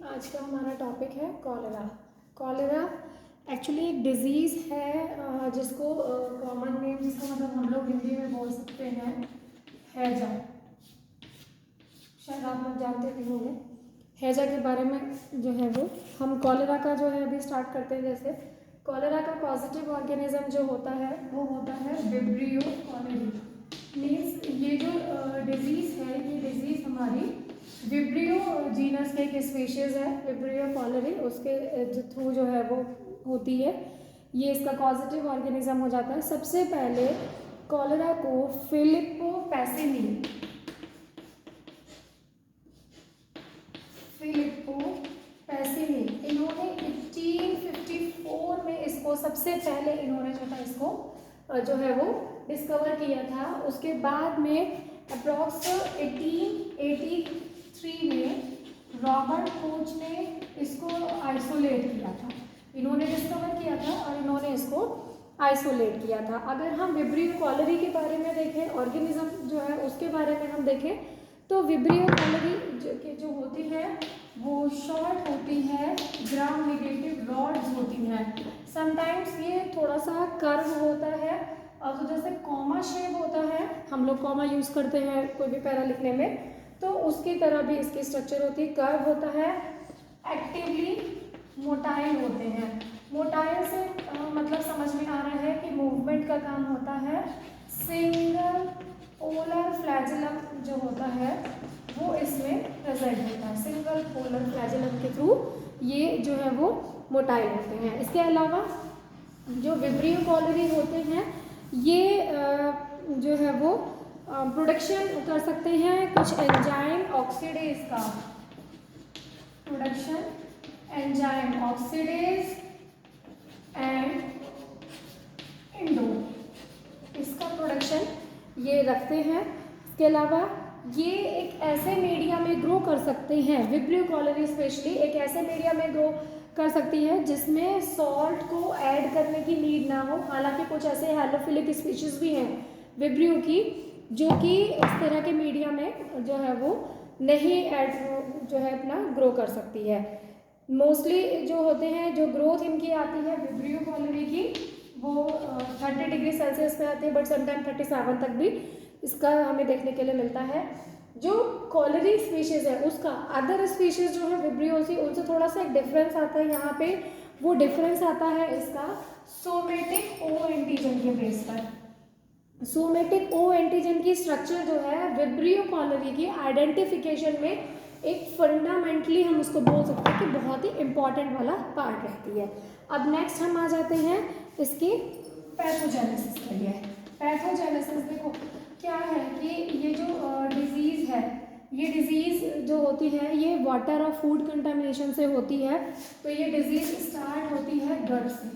आज का हमारा टॉपिक है कॉलेरा। कॉलेरा एक्चुअली एक डिज़ीज़ है जिसको कॉमन नेम जिसका मतलब हम लोग हिंदी में बोल सकते हैं हैजा। शायद आप लोग जानते भी होंगे हैजा के बारे में। जो है वो हम कॉलेरा का जो है अभी स्टार्ट करते हैं। जैसे कॉलेरा का पॉजिटिव ऑर्गेनिज्म जो होता है वो होता है विब्रियो कॉलेरी। मीन्स ये जो डिज़ीज़ है ये डिज़ीज़ हमारी विब्रियो जीनस के एक स्पीशीज़ है विब्रियो कॉलेरी, उसके थ्रू जो है वो होती है। ये इसका पॉजिटिव ऑर्गेनिज्म हो जाता है। सबसे पहले कॉलेरा को फिलिप्पो पैसिनी इन्होंने 1854 में इसको सबसे पहले इन्होंने जो था इसको जो है वो डिस्कवर किया था। उसके बाद में अप्रॉक्स 1883 में रॉबर्ट कोच ने इसको आइसोलेट किया था। इन्होंने डिस्कवर किया था और इन्होंने इसको आइसोलेट किया था। अगर हम विब्रियो कॉलेरी के बारे में देखें, ऑर्गेनिज्म जो है उसके बारे में हम देखें तो विब्रियो कॉलेरी जो होती है वो शॉर्ट होती है, ग्राम नेगेटिव रॉड्स होती हैं। समटाइम्स ये थोड़ा सा कर्व होता है और तो जैसे कॉमा शेप होता है, हम लोग कॉमा यूज़ करते हैं कोई भी पैरा लिखने में, तो उसकी तरह भी इसकी स्ट्रक्चर होती है। कर्व होता है, एक्टिवली मोटाइल होते हैं। मोटाइल से मतलब समझ में आ रहा है कि मूवमेंट का काम होता है। सिंगल पोलर फ्लैजेलम जो होता है वो इसमें प्रेजेंट होता है। सिंगल पोलर फ्लैजेलम के थ्रू ये जो है वो मोटाइल होते हैं। इसके अलावा जो विब्रियो कॉलेरी होते हैं ये जो है वो प्रोडक्शन कर सकते हैं कुछ एंजाइम ऑक्सीडेज का। Production enzyme oxidase and Indo, इसका प्रोडक्शन ये रखते हैं। इसके अलावा ये एक ऐसे मीडिया में ग्रो कर सकते हैं, विब्रियो कॉलेरी स्पेशली एक ऐसे मीडिया में ग्रो कर सकती है जिसमें सॉल्ट को ऐड करने की नीड ना हो। हालांकि कुछ ऐसे हैलोफिलिक स्पीशीज भी हैं विब्रियो की जो कि इस तरह के मीडिया में जो है वो नहीं ऐड जो है अपना ग्रो कर सकती है। मोस्टली जो होते हैं जो ग्रोथ इनकी आती है विब्रियो कॉलेरी की वो 30 डिग्री सेल्सियस पे आती है, बट समटाइम 37 तक भी इसका हमें देखने के लिए मिलता है। जो कॉलेरी स्पीशीज़ है उसका अदर स्पीशीज़ जो है विब्रियोसी उनसे थोड़ा सा एक डिफरेंस आता है। यहाँ पे वो डिफरेंस आता है इसका सोमेटिक ओ एंटीजन के बेस पर। सोमेटिक ओ एंटीजन की स्ट्रक्चर जो है विब्रियो कॉलेरी की आइडेंटिफिकेशन में एक फंडामेंटली हम उसको बोल सकते हैं कि बहुत ही इंपॉर्टेंट वाला पार्ट रहती है। अब नेक्स्ट हम आ जाते हैं इसकी पैथोजेनेसिस के लिए। पैथोजेनेसिस देखो क्या है कि ये जो डिजीज़ है ये डिजीज़ जो होती है ये वाटर और फूड कंटामिनेशन से होती है। तो ये डिजीज़ स्टार्ट होती है गट से,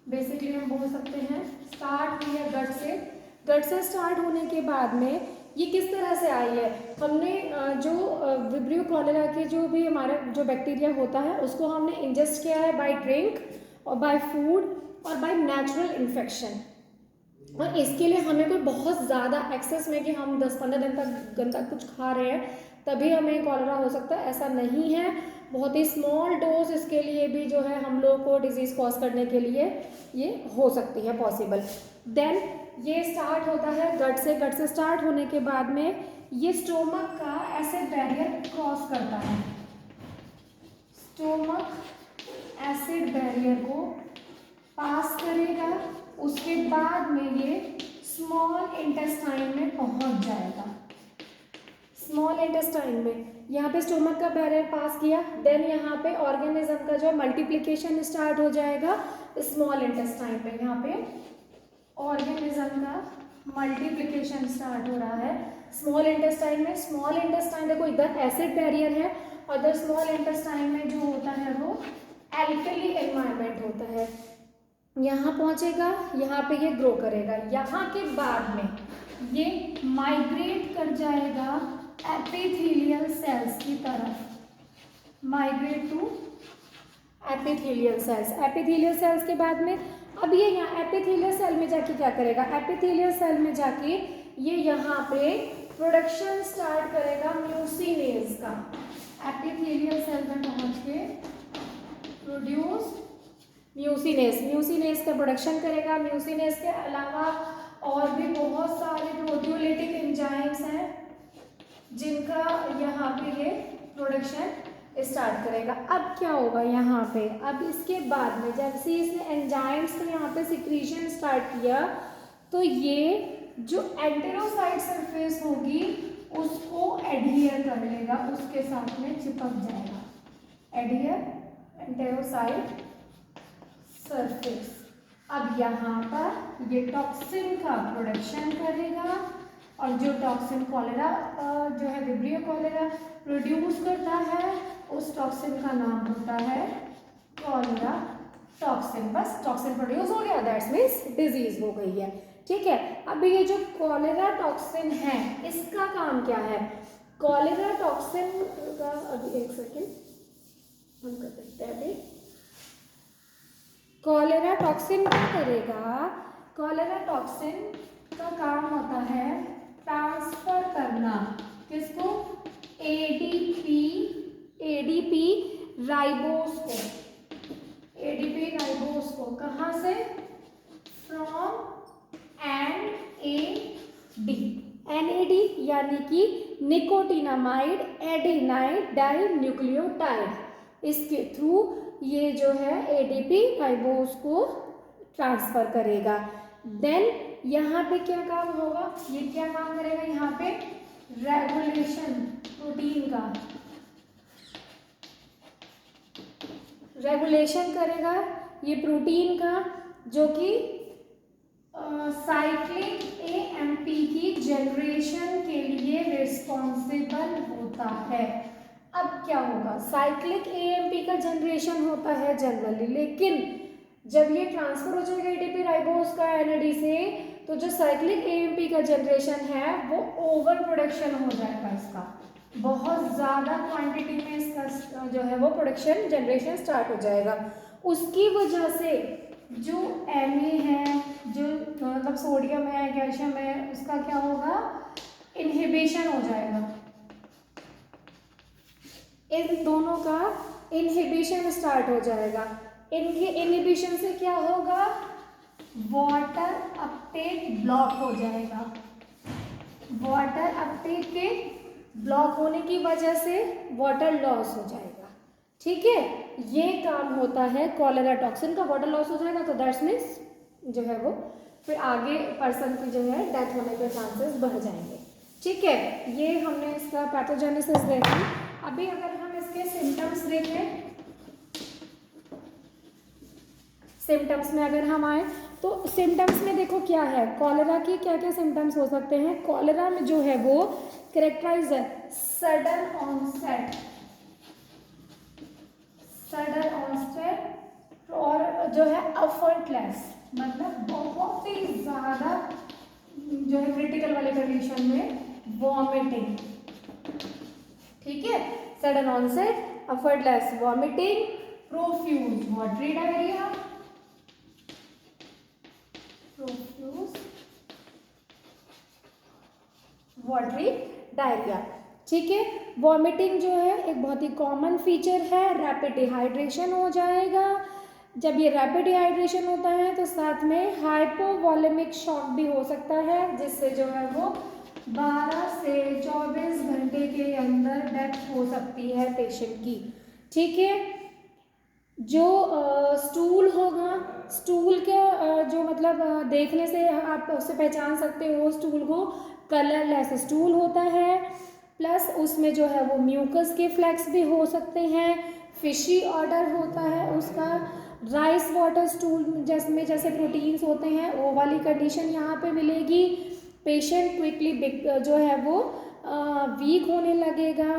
बेसिकली हम बोल सकते हैं स्टार्ट हुई है गट से। गट से स्टार्ट होने के बाद में ये किस तरह से आई है, हमने जो विब्रियो कॉलेरा के जो भी हमारा जो बैक्टीरिया होता है उसको हमने इंजेस्ट किया है बाय ड्रिंक और बाय फूड और बाय नेचुरल इन्फेक्शन। और इसके लिए हमें कोई बहुत ज़्यादा एक्सेस में कि हम 10-15 दिन तक गंदा कुछ खा रहे हैं तभी हमें कॉलेरा हो सकता है, ऐसा नहीं है। बहुत ही स्मॉल डोज इसके लिए भी जो है हम लोग को डिजीज़ कॉज करने के लिए ये हो सकती है पॉसिबल। देन ये स्टार्ट होता है गट से। गट से स्टार्ट होने के बाद में ये स्टोमक का एसिड बैरियर क्रॉस करता है। स्टोमक एसिड बैरियर को पास करेगा, उसके बाद में ये स्मॉल इंटेस्टाइन में पहुंच जाएगा। स्मॉल इंटेस्टाइन में यहाँ पे स्टोमक का बैरियर पास किया, देन यहाँ पे ऑर्गेनिज्म का जो मल्टीप्लिकेशन स्टार्ट हो जाएगा स्मॉल इंटेस्टाइन में। यहाँ पे ऑर्गेनिज्म का मल्टीप्लिकेशन स्टार्ट हो रहा है स्मॉल इंटेस्टाइन में। स्मॉल इंटेस्टाइन देखो इधर एसिड बैरियर है और इधर स्मॉल इंटेस्टाइन में जो होता है वो एल्कली एनवायरनमेंट होता है। यहाँ पहुँचेगा, यहाँ पे ये ग्रो करेगा। यहाँ के बाद में ये माइग्रेट कर जाएगा एपिथेलियल सेल्स की तरफ, migrate to epithelial cells. Epithelial cells के बाद में अब ये यहाँ एपिथेलियल सेल में जाके क्या करेगा, एपिथेलियल सेल में जाके ये यहाँ पे प्रोडक्शन स्टार्ट करेगा म्यूसिनेज का। एपिथेलियल सेल में पहुंच के प्रोड्यूस म्यूसिनेस, म्यूसिनेस का प्रोडक्शन करेगा। म्यूसिनेस के अलावा और भी बहुत सारे प्रोटियोलिटिक एंजाइम्स हैं जिनका यहाँ पे ये प्रोडक्शन स्टार्ट करेगा। अब क्या होगा यहाँ पे, अब इसके बाद में जब से इसने एंजाइम्स को यहाँ पे सिक्रीशन स्टार्ट किया तो ये जो एंटेरोसाइट सरफेस होगी उसको एडहियर कर लेगा, उसके साथ में चिपक जाएगा। Adhere enterocyte surface. अब यहाँ पर ये टॉक्सिन का प्रोडक्शन करेगा और जो टॉक्सिन कॉलेरा जो है विब्रियो कॉलेरा प्रोड्यूस करता है उस टॉक्सिन का नाम होता है कॉलेरा टॉक्सिन। बस टॉक्सिन प्रोड्यूस हो गया, दैट्स मीन्स डिजीज हो गई है। ठीक है, अब ये जो कॉलेरा टॉक्सिन है इसका काम क्या है? कॉलेरा टॉक्सिन का अभी एक सेकेंड हम कर सकते हैं। अभी कॉलेरा टॉक्सिन क्या करेगा? कॉलेरा टॉक्सिन का काम होता है ट्रांसफर करना, किसको? एडीपी राइबोस को, एडीपी राइबोस को। कहाँ से? फ्रॉम NAD यानी कि निकोटिनामाइड एडेनाइड डाइन्यूक्लियोटाइड, इसके थ्रू ये जो है एडीपी राइबोस को ट्रांसफर करेगा। देन यहाँ पे क्या काम होगा? ये क्या काम करेगा? यहाँ पे रेगुलेशन, प्रोटीन का रेगुलेशन करेगा ये प्रोटीन का, जो कि साइक्लिक AMP की जनरेशन के लिए रिस्पॉन्सिबल होता है। अब क्या होगा? साइक्लिक AMP का जनरेशन होता है जनरली, लेकिन जब ये ट्रांसफर हो जाएगा एडीपी राइबोस का NAD से, तो जो साइक्लिक AMP का जनरेशन है वो ओवर प्रोडक्शन हो जाएगा, इसका बहुत ज़्यादा क्वांटिटी में इसका जो है वो प्रोडक्शन जनरेशन स्टार्ट हो जाएगा। उसकी वजह से जो Na है, जो मतलब सोडियम है, कैल्शियम है, उसका क्या होगा? इनहिबिशन हो जाएगा। इन दोनों का इनहिबिशन स्टार्ट हो जाएगा। इनके इनहिबिशन से क्या होगा? वाटर अपटेक ब्लॉक हो जाएगा। वाटर अपटेक के ब्लॉक होने की वजह से वाटर लॉस हो जाएगा। ठीक है, ये काम होता है कॉलेरा टॉक्सिन का। वाटर लॉस हो जाएगा तो दैट्स मीन्स जो है वो फिर आगे पर्सन की जो है डेथ होने के चांसेस बढ़ जाएंगे। ठीक है, ये हमने इसका पैथोजेनेसिस देखी। अभी अगर हम इसके सिम्टम्स देखें, सिम्टम्स में अगर हम आए तो सिम्टम्स में देखो क्या है, कॉलेरा की क्या क्या सिम्टम्स हो सकते हैं। कॉलेरा में जो है वो कैरेक्टराइज है सडन ऑनसेट और जो है एफर्टलेस, मतलब बहुत ही ज़्यादा जो है क्रिटिकल वाले कंडीशन में वॉमिटिंग। ठीक है, sudden onset, effortless vomiting, profuse watery diarrhoea, watery diarrhoea. ठीक है, वॉमिटिंग जो है एक बहुत ही कॉमन फीचर है। रैपिड डिहाइड्रेशन हो जाएगा। जब ये रैपिड डिहाइड्रेशन होता है तो साथ में हाइपोवॉलेमिक शॉक भी हो सकता है, जिससे जो है वो 12 से 24 घंटे के अंदर डेथ हो सकती है पेशेंट की। ठीक है, जो स्टूल होगा, स्टूल के जो मतलब देखने से आप उससे पहचान सकते हो स्टूल को, कलरलेस स्टूल होता है, प्लस उसमें जो है वो म्यूकस के फ्लैक्स भी हो सकते हैं, फिशी ऑर्डर होता है उसका, राइस वाटर स्टूल जिसमें जैसे प्रोटीन्स होते हैं वो वाली कंडीशन यहाँ पे मिलेगी। पेशेंट क्विकली जो है वो वीक होने लगेगा,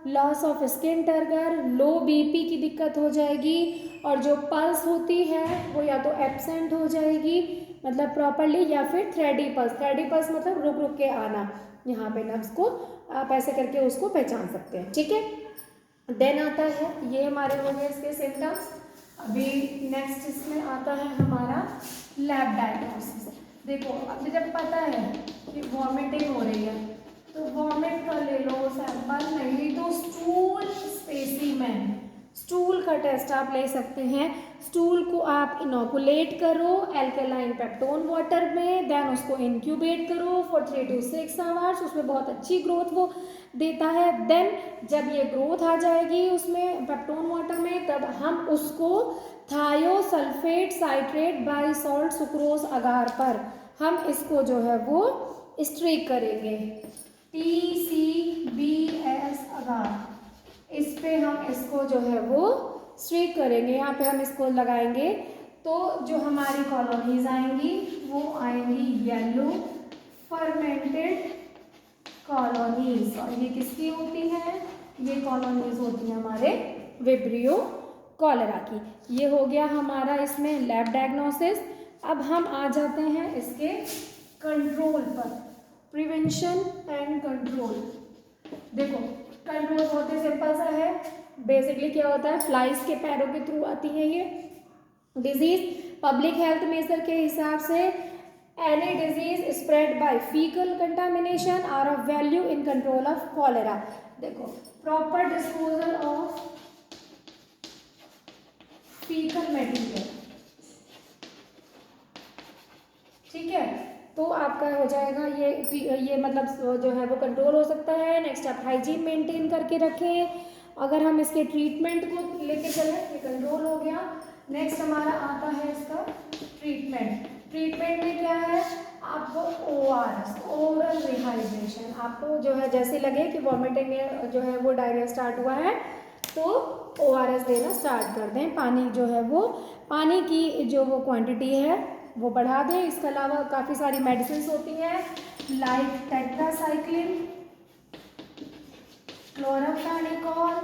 loss of skin turgor, low BP की दिक्कत हो जाएगी, और जो पल्स होती है वो या तो एब्सेंट हो जाएगी मतलब प्रॉपरली, या फिर थ्रेडी पल्स मतलब रुक रुक के आना, यहाँ पे नर्व्स को आप ऐसे करके उसको पहचान सकते हैं। ठीक है, देन आता है, ये हमारे हो गए इसके सिम्टम्स। अभी नेक्स्ट इसमें आता है हमारा लैब डायग्नोसिस। देखो अब जब पता है कि वॉमिटिंग हो रही है तो वॉमिट कर ले लो सैंपल, नहीं तो स्टूल टेस्ट आप ले सकते हैं। स्टूल को आप इनोकुलेट करो एल्केलाइन पेप्टोन वाटर में, देन उसको इंक्यूबेट करो फॉर 3 to 6 आवर्स, उसमें बहुत अच्छी ग्रोथ वो देता है। देन जब ये ग्रोथ आ जाएगी उसमें पेप्टोन वाटर में, तब हम उसको थायोसल्फेट साइट्रेट बाइसॉल्ट सुक्रोज अगार पर हम इसको जो है वो स्ट्रीक करेंगे। TCBS अगार, इस पे हम इसको जो है वो स्ट्रीक करेंगे। यहाँ पे हम इसको लगाएंगे तो जो हमारी कॉलोनीज आएंगी वो आएंगी येलो फर्मेंटेड कॉलोनीज। और ये किसकी होती है? ये कॉलोनीज होती हैं हमारे विब्रियो कॉलेरा की। ये हो गया हमारा इसमें लैब डायग्नोसिस। अब हम आ जाते हैं इसके कंट्रोल पर, प्रिवेंशन एंड कंट्रोल। देखो कंट्रोल बहुत ही सिंपल सा है। बेसिकली क्या होता है, फ्लाइज के पैरों के थ्रू आती है ये डिजीज। पब्लिक हेल्थ मेजर के हिसाब से any disease spread by faecal contamination are of value in control of cholera. देखो proper disposal of faecal material, ठीक है, तो आपका हो जाएगा ये मतलब जो है वो कंट्रोल हो सकता है। नेक्स्ट आप हाइजीन मेंटेन करके रखें। अगर हम इसके ट्रीटमेंट को लेके चलें, ये कंट्रोल हो गया। नेक्स्ट हमारा आता है इसका ट्रीटमेंट। ट्रीटमेंट में क्या है, आपको ORS ओरल रिहाइड्रेशन, आपको जो है जैसे लगे कि वॉमिटिंग जो है वो डायरिया स्टार्ट हुआ है तो ORS देना स्टार्ट कर दें। पानी जो है वो पानी की जो वो क्वांटिटी है वो बढ़ा दें। इसके अलावा काफ़ी सारी मेडिसिन होती हैं लाइक टेट्रासाइक्लिन, क्लोराम्फेनिकोल,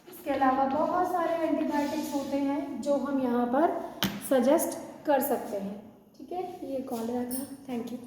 इसके अलावा बहुत सारे एंटीबायोटिक्स होते हैं जो हम यहाँ पर सजेस्ट कर सकते हैं। ठीक है, ये कॉलेरा था। Thank you.